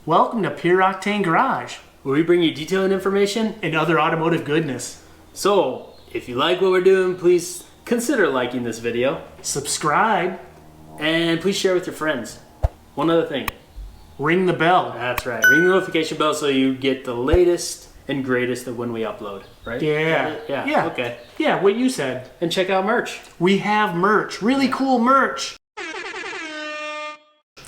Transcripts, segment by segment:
Welcome to Pure Octane Garage where we bring you detailed information and other automotive goodness. So, if you like what we're doing, please consider liking this video. Subscribe. And please share with your friends. One other thing. Ring the bell. That's right. Ring the notification bell so you get the latest and greatest of when we upload, right? Yeah. Okay. Yeah, what you said. And check out merch. We have merch. Really cool merch.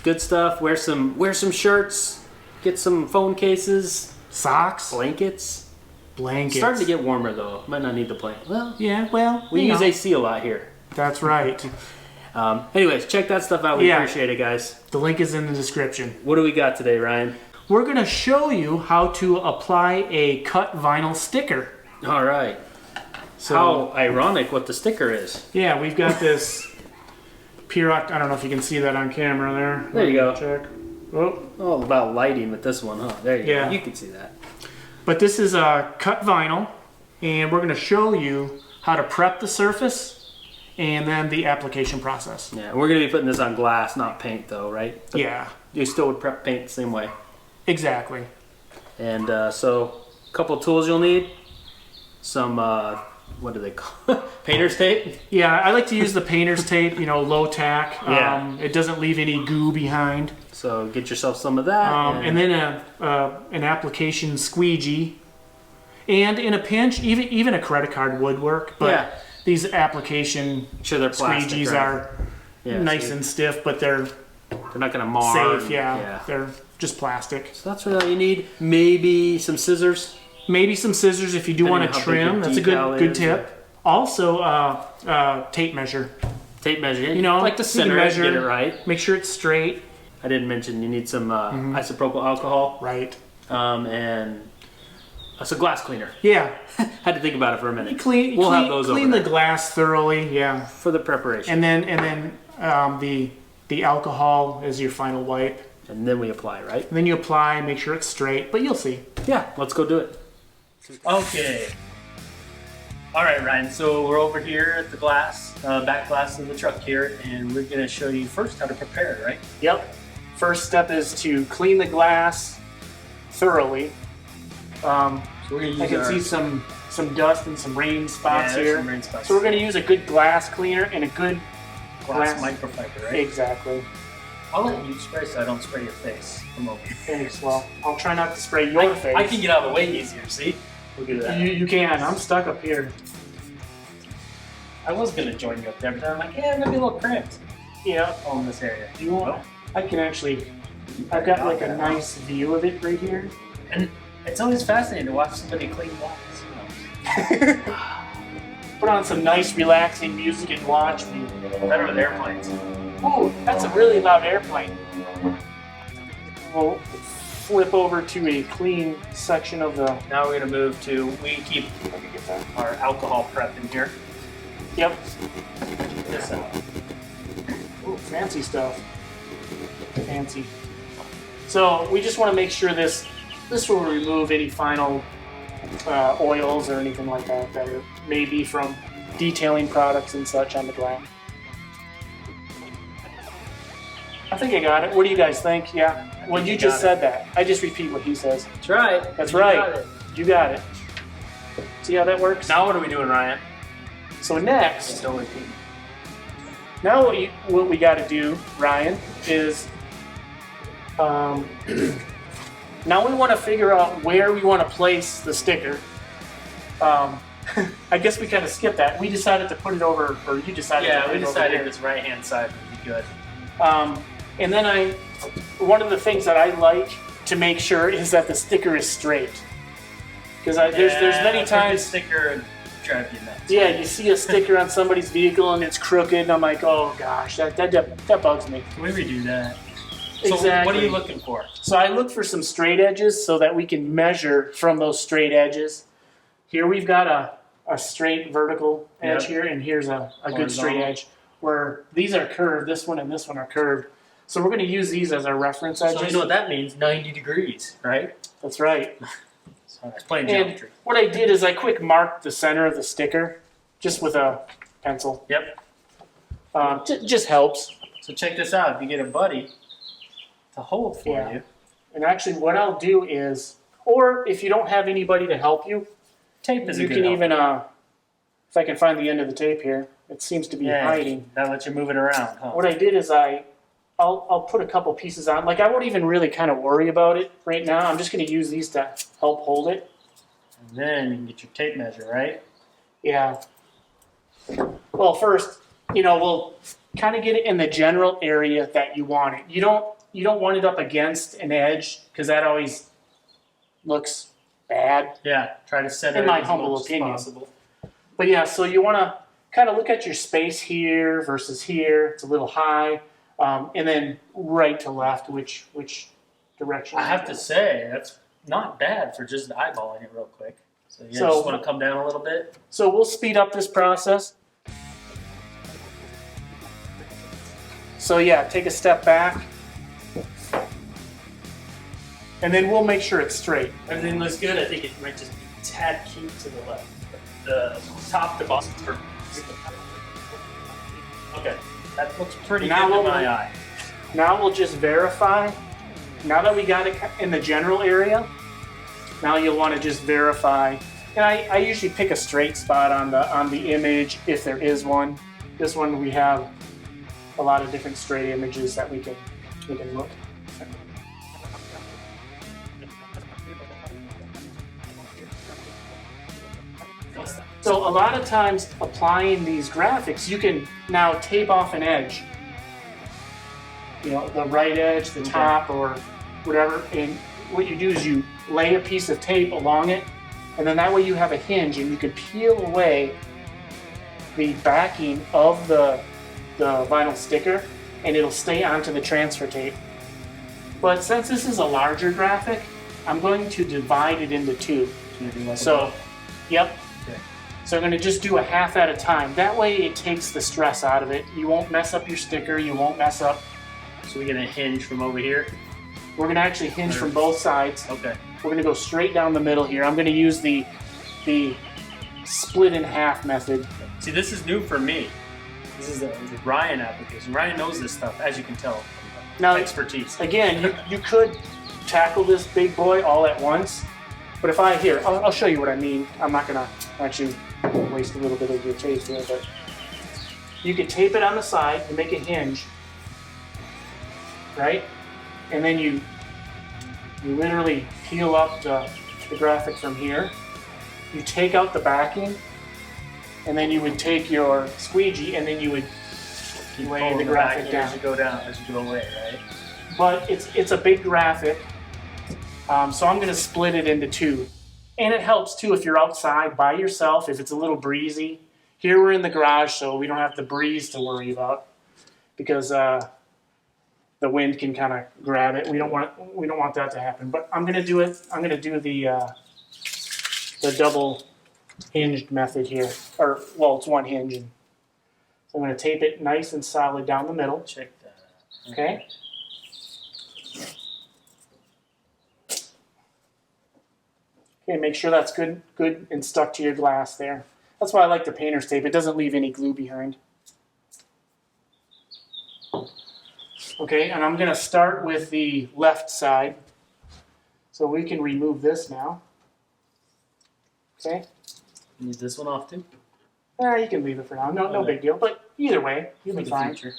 Good stuff. Wear some shirts. Get some phone cases. Socks. Blankets. Blankets. It's starting to get warmer though. Might not need the blanket. Well, yeah, we use AC a lot here. That's right. Anyways, check that stuff out. We appreciate it, guys. The link is in the description. What do we got today, Ryan? We're going to show you how to apply a cut vinyl sticker. All right. So how ironic what the sticker is. Yeah, we've got this Pure Octane. I don't know if you can see that on camera there. There you go. Check. Oh. All about lighting with this one, huh? There you go. You can see that. But this is a cut vinyl, and we're going to show you how to prep the surface and then the application process. Yeah, we're going to be putting this on glass, not paint though, right? But yeah. You still would prep paint the same way. Exactly. And so, a couple of tools you'll need. Some, what do they call it? Painter's tape? Yeah, I like to use the painter's tape, low tack. Yeah. It doesn't leave any goo behind. So get yourself some of that. And then an application squeegee. And in a pinch, even a credit card would work. But these application squeegees are nice and stiff, but they're not going to mar. Safe, They're just plastic. So that's really all you need. Maybe some scissors. Maybe some scissors if you do want to trim. That's a good tip. Also, tape measure. Tape measure. Like the center measure. Get it right. Make sure it's straight. I didn't mention you need some isopropyl alcohol. Right. And some glass cleaner. Yeah. Had to think about it for a minute. We'll have those clean the glass thoroughly, for the preparation. And then the alcohol is your final wipe. And then we apply, right? And then you apply, make sure it's straight, but you'll see. Yeah, let's go do it. Okay. All right, Ryan, so we're over here at the back glass of the truck here, and we're gonna show you first how to prepare it, right? Yep. First step is to clean the glass thoroughly. So we're gonna use I can see some dust and some rain spots here. Some rain spots. So we're gonna use a good glass cleaner and a good glass microfiber, right? Exactly. I'll let you spray so I don't spray your face. Come over. Thanks. Well, I'll try not to spray your face. I can get out of the way easier, see? Look at that. You can. I'm stuck up here. I was going to join you up there, but then I'm like, maybe a little cramped. Yeah. All in this area. You want? I can actually, I've got like a nice view of it right here. And it's always fascinating to watch somebody clean glass. Put on some nice relaxing music and watch me. Better with airplanes. Oh, that's a really loud airplane. We'll flip over to a clean section of the... Now we're going to move to, we keep our alcohol prep in here. Yep. This out. Oh, fancy stuff. Fancy. So we just want to make sure this will remove any final oils or anything like that that are maybe from detailing products and such on the glass. I think I got it. What do you guys think? Yeah. Well, you just said that. I just repeat what he says. That's right. That's right. You got it. See how that works? Now what are we doing, Ryan? So next, don't repeat. Now what we got to do, Ryan, is now we want to figure out where we want to place the sticker. I guess we kind of skipped that. We decided to put it over, or you decided to put it over. Yeah, we decided this right-hand side would be good. And then one of the things that I like to make sure is that the sticker is straight. Because there's many times... sticker drive you nuts. Yeah, you see a sticker on somebody's vehicle and it's crooked, and I'm like, oh gosh, that bugs me. Can we redo that? Exactly. So what are you looking for? So I look for some straight edges so that we can measure from those straight edges. Here we've got a straight vertical edge here, and here's a good straight edge. Where these are curved, this one and this one are curved. So we're going to use these as our reference edges. So you know what that means, 90 degrees, right? That's right. So it's plain geometry. And what I did is I quick marked the center of the sticker just with a pencil. Yep. Just helps. So check this out. If you get a buddy to hold for you. And actually what I'll do is, or if you don't have anybody to help you, Tape is you a good can help. even, if I can find the end of the tape here, it seems to be hiding. That lets you move it around, huh? What I did is I'll put a couple pieces on. Like I won't even really kind of worry about it right now. I'm just going to use these to help hold it. And then you can get your tape measure, right? Yeah. Well, first, we'll kind of get it in the general area that you want it. You don't want it up against an edge because that always looks bad. Yeah, try to center in it my as humble much as opinion. possible. But yeah, so you want to kind of look at your space here versus here. It's a little high, and then right to left, which direction. I have to say, that's not bad for just eyeballing it real quick. So you So- just want to come down a little bit. So we'll speed up this process. So yeah, take a step back. And then we'll make sure it's straight. Everything looks good. I think it might just be a tad key to the left. The top to bottom. Okay, that looks pretty Now good to we'll- my eye. Now we'll just verify. Now that we got it in the general area, now you'll want to just verify. And I usually pick a straight spot on the image if there is one. This one we have a lot of different straight images that we can look. So a lot of times applying these graphics, you can now tape off an edge. The right edge, the top, or whatever. And what you do is you lay a piece of tape along it, and then that way you have a hinge, and you can peel away the backing of the vinyl sticker, and it'll stay onto the transfer tape. But since this is a larger graphic, I'm going to divide it into two. So, yep. Okay. So I'm going to just do a half at a time. That way it takes the stress out of it. You won't mess up your sticker. You won't mess up. So we're gonna hinge from over here. We're going to actually hinge from both sides. Okay. We're going to go straight down the middle here. I'm going to use the split in half method. See, this is new for me. This is the Ryan application. Ryan knows this stuff, as you can tell. Now, Expertise. again, you could tackle this big boy all at once, but if I'll show you what I mean. I'm not going to actually waste a little bit of your tape here, but you can tape it on the side and make a hinge, right? And then you literally peel up the graphic from here. You take out the backing, and then you would take your squeegee and then you would Keep lay pulling the the graphic back down. as you go down, as you go away, right? But it's a big graphic, so I'm going to split it into two. And it helps too if you're outside by yourself, if it's a little breezy. Here we're in the garage, so we don't have the breeze to worry about because the wind can kind of grab it. We don't want that to happen. But I'm going to do it. I'm going to do the double hinged method here, it's one hinge. And so I'm going to tape it nice and solid down the middle. Check that out. Okay. Okay, make sure that's good and stuck to your glass there. That's why I like the painter's tape. It doesn't leave any glue behind. Okay, and I'm going to start with the left side. So we can remove this now. Okay. Need this one off too? You can leave it for now. No big deal. But either way, you'll be fine. Future.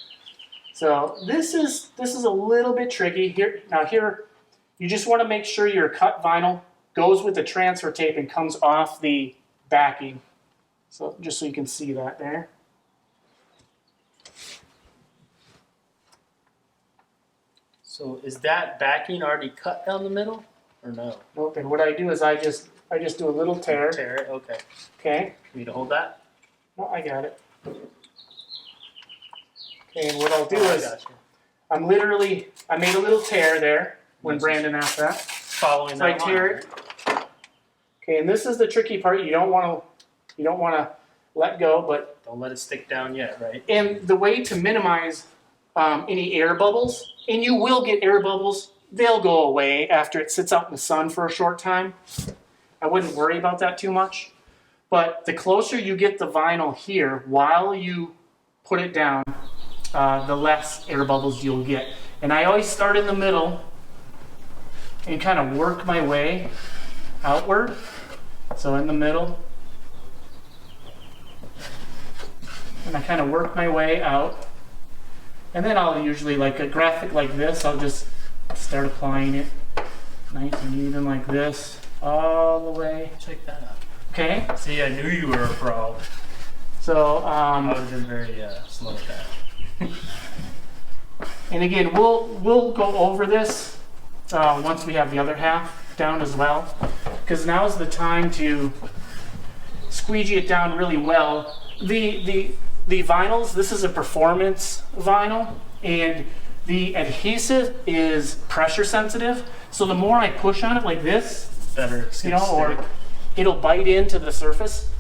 So this is a little bit tricky here. Now here, you just want to make sure your cut vinyl goes with the transfer tape and comes off the backing. So just so you can see that there. So is that backing already cut down the middle, or no? Nope. And what I do is I just do a little tear. Tear it. Okay. Okay. Need me to hold that? No, I got it. Okay. And what I'll do I is got you. I made a little tear there when Nice. Brandon asked that. Following So I that tear line, it. Okay, and this is the tricky part. You don't want to let go, but Don't let it stick down yet, right? and the way to minimize any air bubbles, and you will get air bubbles, they'll go away after it sits out in the sun for a short time. I wouldn't worry about that too much. But the closer you get the vinyl here while you put it down, the less air bubbles you'll get. And I always start in the middle and kind of work my way outward. So in the middle. And I kind of work my way out. And then I'll usually, like a graphic like this, I'll just start applying it nice and even like this, all the way. Check that out. Okay? See, I knew you were a pro. So, I would have been very slow at that. and again, we'll go over this once we have the other half down as well, because now's the time to squeegee it down really well. The vinyls, this is a performance vinyl, and the adhesive is pressure sensitive. So the more I push on it like this, Better. you know, or it'll bite into the surface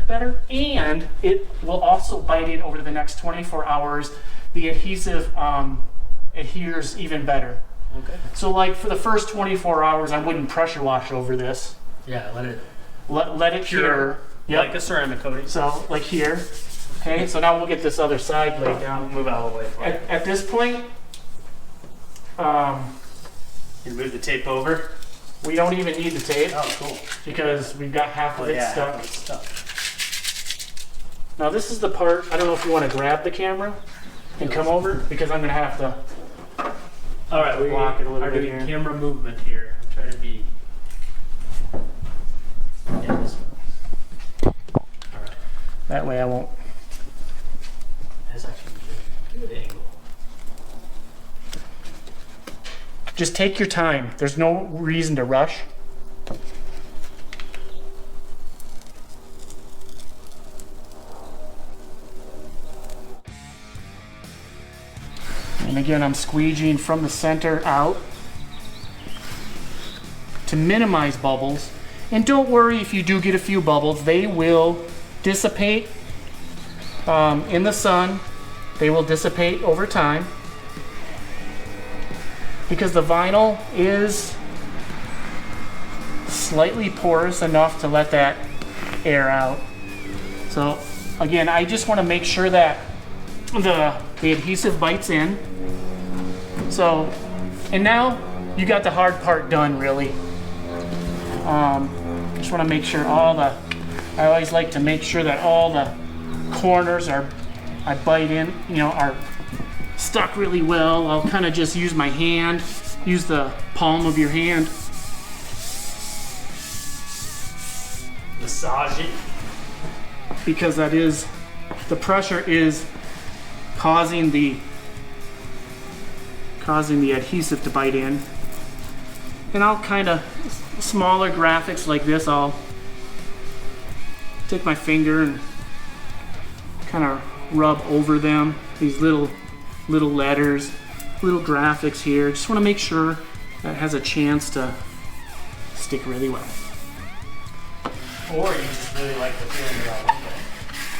better, and it will also bite in over the next 24 hours. The adhesive adheres even better. Okay. So like for the first 24 hours, I wouldn't pressure wash over this. Yeah, Let it cure. Yep. Like a ceramic coating. So like here. Okay, so now we'll get this other side laid down. Move out of the way for it. At this point, You move the tape over. we don't even need the tape Oh, cool. because we've got half of it stuck. half of it's stuck. Now this is the part, I don't know if you want to grab the camera and come over, because I'm going to have to. All right, we Block it a little are bit doing here. camera movement here. I'm trying to be. Yeah, this one. All right. That way I won't. That's actually a good angle. Just take your time. There's no reason to rush. And again, I'm squeegeeing from the center out to minimize bubbles. And don't worry if you do get a few bubbles, they will dissipate in the sun. They will dissipate over time, because the vinyl is slightly porous enough to let that air out. So again, I just want to make sure that the adhesive bites in. So, and now you got the hard part done, really. Just want to make sure I always like to make sure that all the corners I bite in, are stuck really well. I'll kind of just use my hand, use the palm of your hand. Massage it. Because the pressure is causing the adhesive to bite in. And I'll kind of, smaller graphics like this, I'll take my finger and kind of rub over them, these little letters, little graphics here. Just want to make sure that it has a chance to stick really well. Or you just really like the feeling of that window.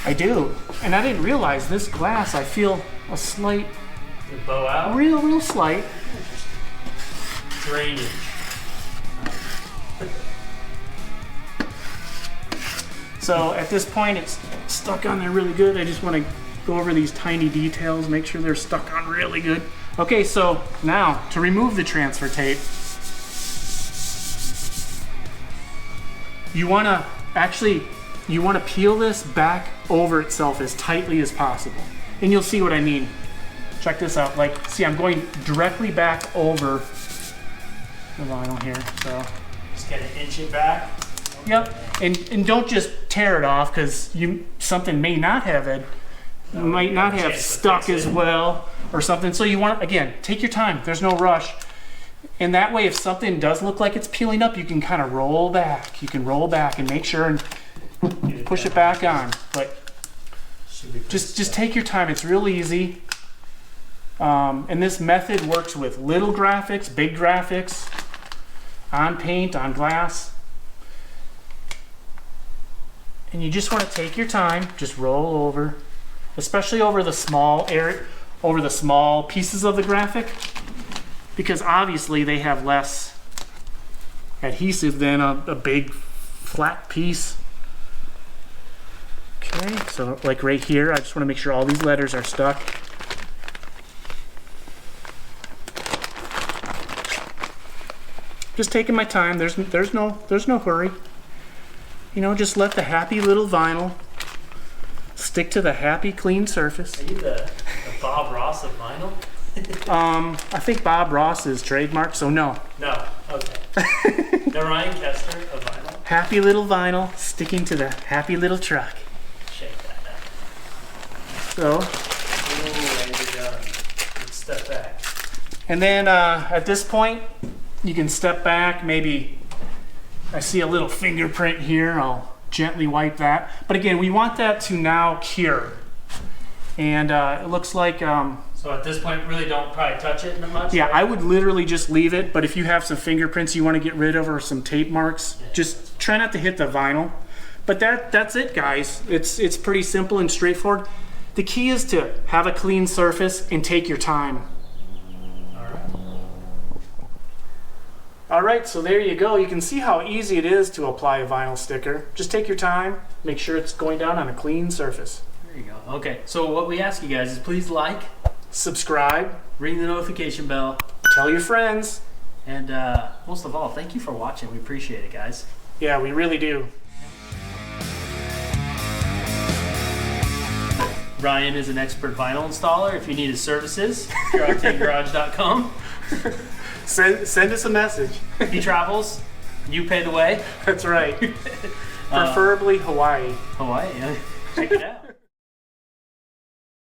I do, and I didn't realize this glass, I feel a slight, The bow out. real slight. Drainage. So at this point, it's stuck on there really good. I just want to go over these tiny details, make sure they're stuck on really good. Okay, so now to remove the transfer tape, you want to peel this back over itself as tightly as possible. And you'll see what I mean. Check this out. Like, see, I'm going directly back over the vinyl here. So, Just kind of inch it back. yep. And don't just tear it off, because something may not have it. Might not have stuck as well or something. So you want, again, take your time. There's no rush. And that way, if something does look like it's peeling up, you can kind of roll back. You can roll back and make sure and push it back on. But just take your time. It's real easy. And this method works with little graphics, big graphics, on paint, on glass. And you just want to take your time, just roll over, especially over the small area, over the small pieces of the graphic, because obviously they have less adhesive than a big flat piece. Okay, so like right here, I just want to make sure all these letters are stuck. Just taking my time. There's no hurry. You know, just let the happy little vinyl stick to the happy clean surface. Are you the Bob Ross of vinyl? I think Bob Ross is trademarked, so no. No. Okay. The Ryan Kessler of vinyl. Happy little vinyl sticking to the happy little truck. Shake that up. So. Ooh, and you're done. Let's step back. And then at this point, you can step back. Maybe I see a little fingerprint here. I'll gently wipe that. But again, we want that to now cure. And it looks like... so at this point, really don't probably touch it much? Yeah, right? I would literally just leave it. But if you have some fingerprints you want to get rid of or some tape marks, just try not to hit the vinyl. But that's it, guys. It's pretty simple and straightforward. The key is to have a clean surface and take your time. All right, so there you go. You can see how easy it is to apply a vinyl sticker. Just take your time, make sure it's going down on a clean surface. There you go. Okay, so what we ask you guys is please like, subscribe, ring the notification bell, tell your friends, and most of all, thank you for watching. We appreciate it, guys. Yeah, we really do. Ryan is an expert vinyl installer. If you need his services, OctaneGarage.com. Send us a message. He travels. You pay the way. That's right. Preferably Hawaii. Hawaii, yeah. Check it out.